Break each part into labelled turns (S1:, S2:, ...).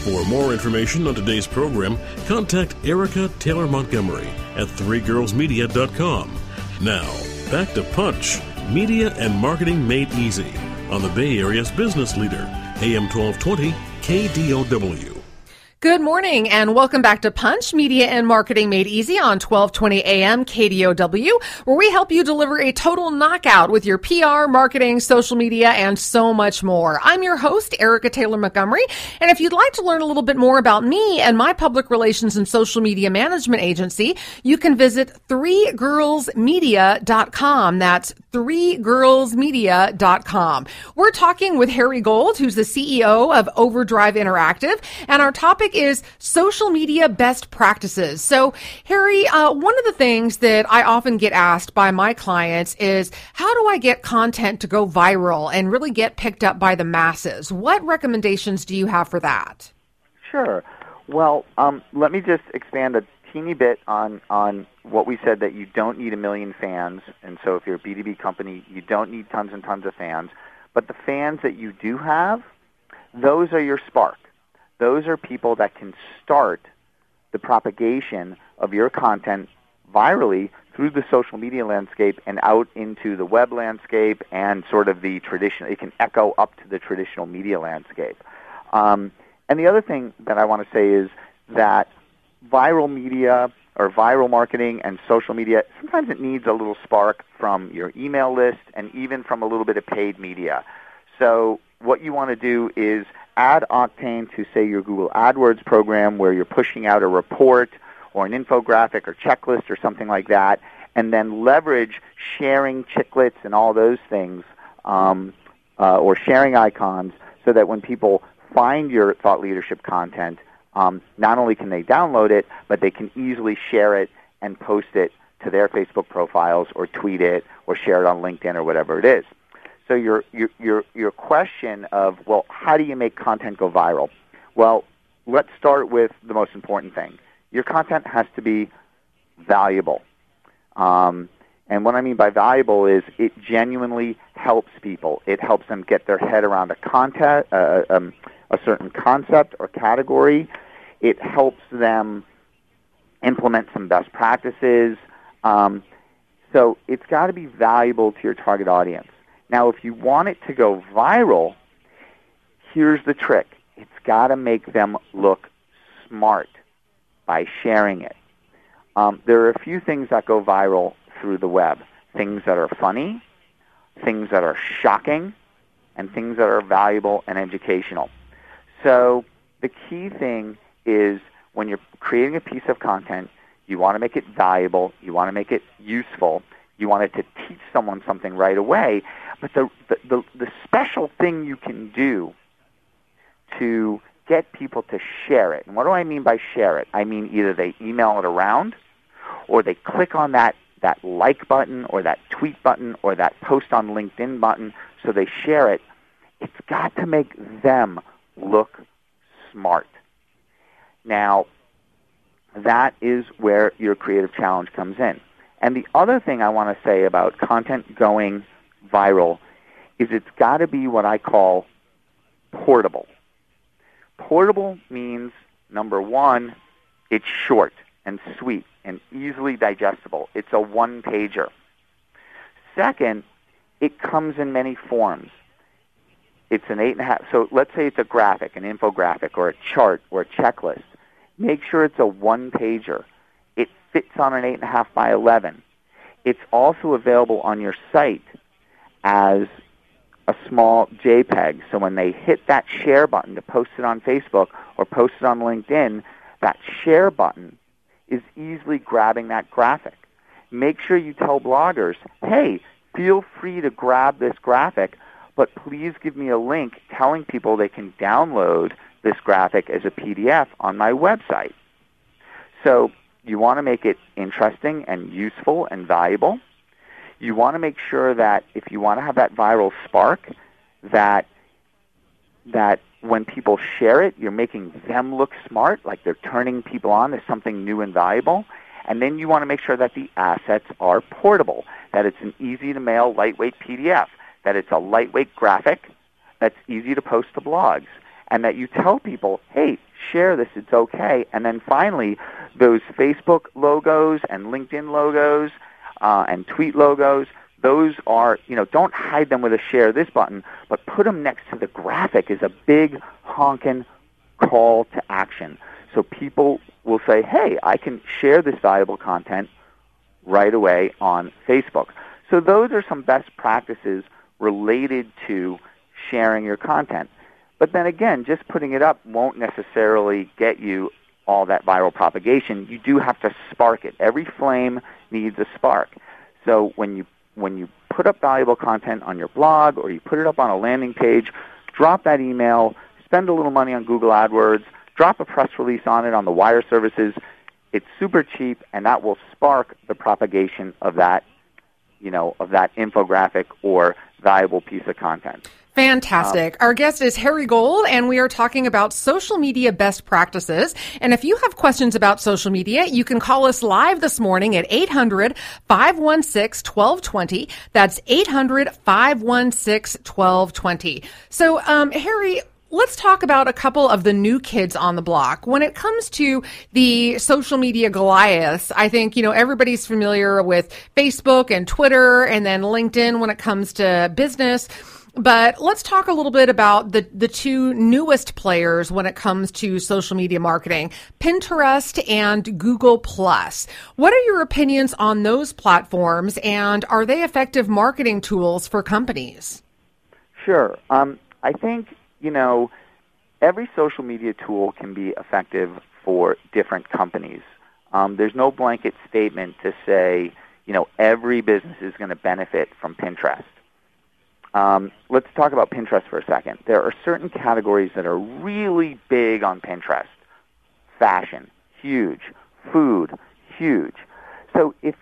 S1: For more information on today's program, contact Erica Taylor Montgomery at threegirlsmedia.com. Now, back to Punch, Media and Marketing Made Easy on the Bay Area's business leader, AM 1220 KDOW.
S2: Good morning and welcome back to Punch, Media and Marketing Made Easy on 1220 AM KDOW, where we help you deliver a total knockout with your PR, marketing, social media, and so much more. I'm your host, Erica Taylor Montgomery, and if you'd like to learn a little bit more about me and my public relations and social media management agency, you can visit threegirlsmedia.com. That's threegirlsmedia.com. We're talking with Harry Gold, who's the CEO of Overdrive Interactive, and our topic is social media best practices. So, Harry, one of the things that I often get asked by my clients is, how do I get content to go viral and really get picked up by the masses? What recommendations do you have for that?
S3: Sure. Well, let me just expand a teeny bit on what we said, that you don't need 1 million fans. And so if you're a B2B company, you don't need tons and tons of fans. But the fans that you do have, those are your spark. Those are people that can start the propagation of your content virally through the social media landscape and out into the web landscape and sort of the traditional. It can echo up to the traditional media landscape. And the other thing that I want to say is that viral media or viral marketing and social media, sometimes it needs a little spark from your email list and even from a little bit of paid media. So what you want to do is add octane to, say, your Google AdWords program where you're pushing out a report or an infographic or checklist or something like that, and then leverage sharing chiclets and all those things, or sharing icons, so that when people find your thought leadership content, not only can they download it, but they can easily share it and post it to their Facebook profiles or tweet it or share it on LinkedIn or whatever it is. So your question of, well, how do you make content go viral? Well, let's start with the most important thing. Your content has to be valuable. And what I mean by valuable is it genuinely helps people. It helps them get their head around a certain concept or category. It helps them implement some best practices. So it's got to be valuable to your target audience. Now, if you want it to go viral, here's the trick. It's got to make them look smart by sharing it. There are a few things that go viral through the web, things that are funny, things that are shocking, and things that are valuable and educational. So the key thing is, when you're creating a piece of content, you want to make it valuable, you want to make it useful, you want it to teach someone something right away. But the special thing you can do to get people to share it, and what do I mean by share it? I mean either they email it around, or they click on that like button or that tweet button or that post on LinkedIn button, so they share it. It's got to make them look smart. Now, that is where your creative challenge comes in. And the other thing I want to say about content going viral is it's got to be what I call portable. Portable means, number one, it's short and sweet and easily digestible. It's a one-pager. Second, it comes in many forms. It's an 8.5. So let's say it's a graphic, an infographic, or a chart, or a checklist. Make sure it's a one-pager. It fits on an 8.5 by 11. It's also available on your site as a small JPEG. So when they hit that share button to post it on Facebook or post it on LinkedIn, that share button is easily grabbing that graphic. Make sure you tell bloggers, hey, feel free to grab this graphic, but please give me a link telling people they can download this graphic as a PDF on my website. So you want to make it interesting and useful and valuable. You want to make sure that if you want to have that viral spark, that when people share it, you're making them look smart, like they're turning people on to something new and valuable. And then you want to make sure that the assets are portable, that it's an easy-to-mail, lightweight PDF, that it's a lightweight graphic that's easy to post to blogs, and that you tell people, hey, share this. It's okay. And then finally, those Facebook logos and LinkedIn logos and tweet logos, those are, don't hide them with a share this button, but put them next to the graphic as a big honking call to action. So people will say, hey, I can share this valuable content right away on Facebook. So those are some best practices related to sharing your content. But then again, just putting it up won't necessarily get you all that viral propagation. You do have to spark it. Every flame needs a spark. So when you put up valuable content on your blog or you put it up on a landing page, drop that email, spend a little money on Google AdWords, drop a press release on it on the wire services. It's super cheap, and that will spark the propagation of that, of that infographic or valuable piece of content.
S2: Fantastic. Our guest is Harry Gold, and we are talking about social media best practices. And if you have questions about social media, you can call us live this morning at 800-516-1220. That's 800-516-1220. So, Harry, let's talk about a couple of the new kids on the block. When it comes to the social media Goliaths, I think, everybody's familiar with Facebook and Twitter and then LinkedIn when it comes to business. But let's talk a little bit about the two newest players when it comes to social media marketing, Pinterest and Google+. What are your opinions on those platforms, and are they effective marketing tools for companies?
S3: Sure. I think, every social media tool can be effective for different companies. There's no blanket statement to say, every business is going to benefit from Pinterest. Let's talk about Pinterest for a second. There are certain categories that are really big on Pinterest. Fashion, huge. Food, huge. So if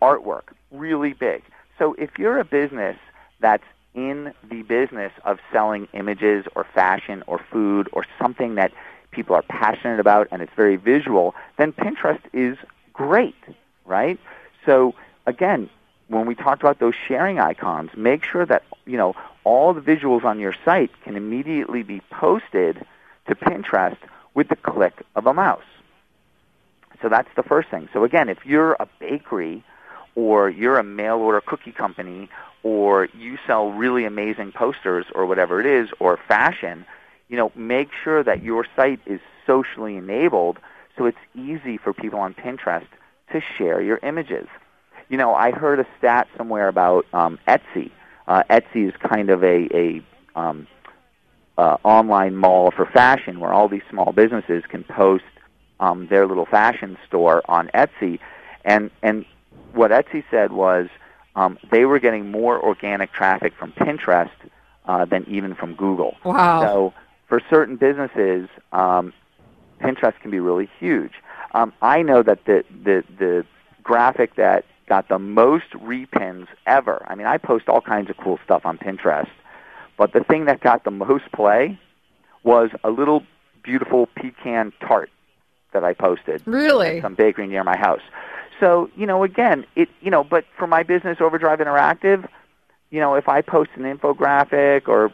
S3: artwork, really big. So if you're a business that's in the business of selling images or fashion or food or something that people are passionate about and it's very visual, then Pinterest is great, right? So again, when we talked about those sharing icons, make sure that, all the visuals on your site can immediately be posted to Pinterest with the click of a mouse. So that's the first thing. So again, if you're a bakery or you're a mail-order cookie company or you sell really amazing posters or whatever it is, or fashion, make sure that your site is socially enabled so it's easy for people on Pinterest to share your images. I heard a stat somewhere about Etsy. Etsy is kind of a online mall for fashion where all these small businesses can post their little fashion store on Etsy. And what Etsy said was they were getting more organic traffic from Pinterest than even from Google.
S2: Wow.
S3: So for certain businesses, Pinterest can be really huge. I know that the graphic that got the most repins ever. I mean, I post all kinds of cool stuff on Pinterest, but the thing that got the most play was a little beautiful pecan tart that I posted.
S2: Really?
S3: At some bakery near my house. So, again, but for my business, Overdrive Interactive, if I post an infographic or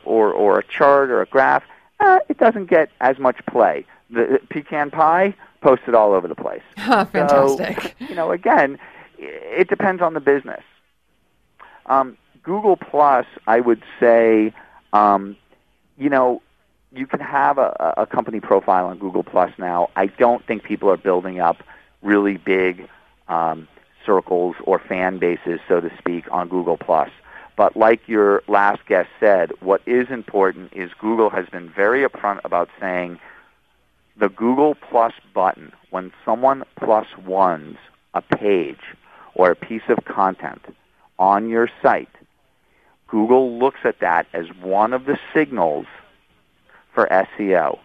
S3: a chart or a graph, it doesn't get as much play. The pecan pie posted all over the place.
S2: Fantastic.
S3: So, again, it depends on the business. Google Plus, I would say, you can have a company profile on Google Plus now. I don't think people are building up really big circles or fan bases, so to speak, on Google Plus. But like your last guest said, what is important is Google has been very upfront about saying the Google Plus button, when someone plus ones a page or a piece of content on your site, Google looks at that as one of the signals for SEO.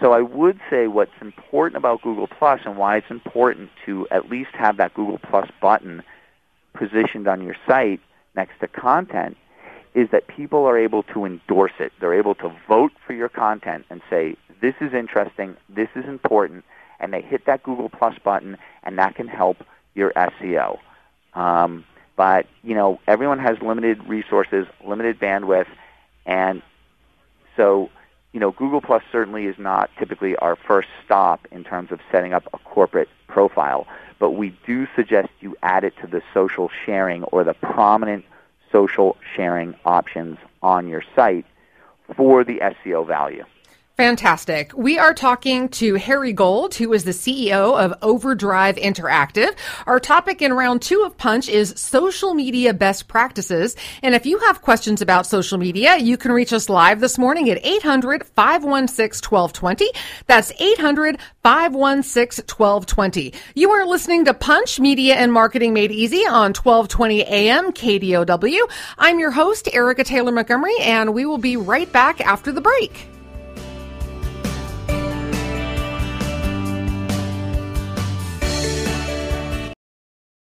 S3: So I would say what's important about Google Plus and why it's important to at least have that Google Plus button positioned on your site next to content is that people are able to endorse it. They're able to vote for your content and say, this is interesting, this is important, and they hit that Google Plus button, and that can help your SEO. But, everyone has limited resources, limited bandwidth, and so, Google Plus certainly is not typically our first stop in terms of setting up a corporate profile, but we do suggest you add it to the social sharing or the prominent social sharing options on your site for the SEO value.
S2: Fantastic. We are talking to Harry Gold, who is the CEO of Overdrive Interactive. Our topic in round 2 of Punch is social media best practices. And if you have questions about social media, you can reach us live this morning at 800-516-1220. That's 800-516-1220. You are listening to Punch, Media and Marketing Made Easy on 1220 AM KDOW. I'm your host, Erica Taylor Montgomery, and we will be right back after the break.